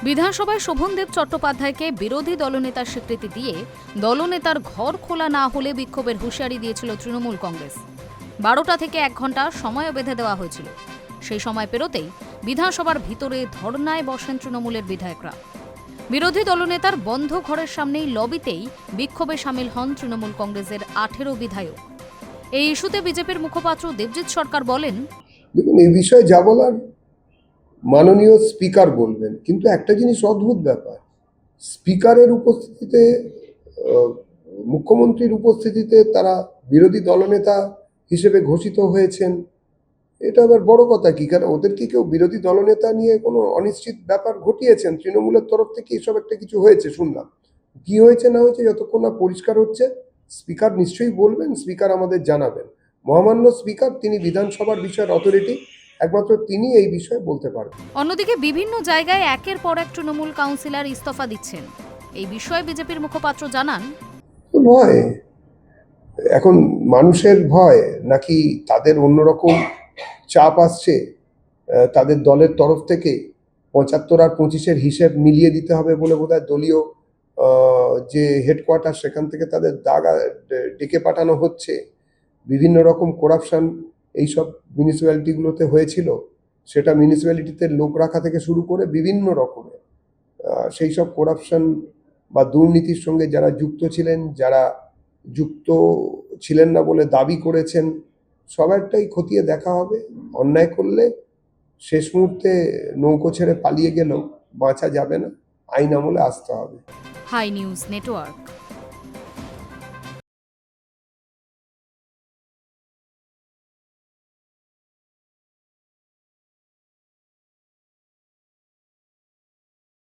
বিধানসভায় শোভনদেব চট্টোপাধ্যায়কে বিরোধী দলনেতার স্বীকৃতি দিয়ে দলনেতার ঘর খোলা না হলে বিক্ষোভের হুঁশিয়ারি দিয়েছিল তৃণমূল কংগ্রেস। 12টা থেকে 1 ঘন্টা সময়ও বেঁধে দেওয়া হয়েছিল। সেই সময় পেরোতেই বিধানসভার ভিতরে ধর্নায় বসেন তৃণমূলের বিধায়করা। বিরোধী দলনেতার বন্ধ ঘরের সামনেই লবিতেই বিক্ষোভে সামিল হন তৃণমূল কংগ্রেসের 18 বিধায়ক। এই ইস্যুতে বিজেপির মুখপাত্র দেবজিৎ সরকার বলেন, দেখুন, এই বিষয়ে যা বলার মাননীয় স্পিকার বলবেন, কিন্তু একটা জিনিস অদ্ভুত ব্যাপার, স্পিকারের উপস্থিতিতে মুখ্যমন্ত্রীর উপস্থিতিতে তারা বিরোধী দলনেতা হিসেবে ঘোষিত হয়েছেন। এটা আবার বড় কথা কি? কারণ ওদের কি কেউ বিরোধী দলনেতা নিয়ে কোনো অনিশ্চিত ব্যাপার ঘটিয়েছেন? তৃণমূলের তরফ থেকে এসব একটা কিছু হয়েছে শুনলাম। কি হয়েছে না হয়েছে যতক্ষণ না পরিষ্কার হচ্ছে, স্পিকার নিশ্চয়ই বলবেন, স্পিকার আমাদের জানাবেন। মহামান্য স্পিকার, তিনি বিধানসভার বিষয়ের অথরিটি, একমাত্র তিনি এই বিষয়ে বলতে পারবেন। অন্যদিকে বিভিন্ন জায়গায় একের পর এক তৃণমূল কাউন্সিলর ইস্তফা দিচ্ছেন। এই বিষয়ে বিজেপির মুখপাত্র জানান, ভয়, এখন মানুষের ভয় নাকি তাদের অন্যরকম চাপ আসছে? তাদের দলের তরফ থেকে 75 আর 25-এর হিসেব মিলিয়ে দিতে হবে বলে বোধহয় দলীয় যে হেডকোয়ার্টার সেখান থেকে তাদের ডেকে পাঠানো হচ্ছে। বিভিন্ন রকম করাপশন এইসব মিউনিসিপ্যালিটিগুলোতে হয়েছিল, সেটা মিউনিসিপ্যালিটিতে লোক রাখা থেকে শুরু করে বিভিন্ন রকমের সেই সব করাপশন বা দুর্নীতির সঙ্গে যারা যুক্ত ছিলেন, যারা যুক্ত ছিলেন না বলে দাবি করেছেন, সবারটাই খতিয়ে দেখা হবে। অন্যায় করলে শেষ মুহূর্তে নৌকো ছেড়ে পালিয়ে গেলেও বাঁচা যাবে না, আইন আমলে আসতে হবে। High news network.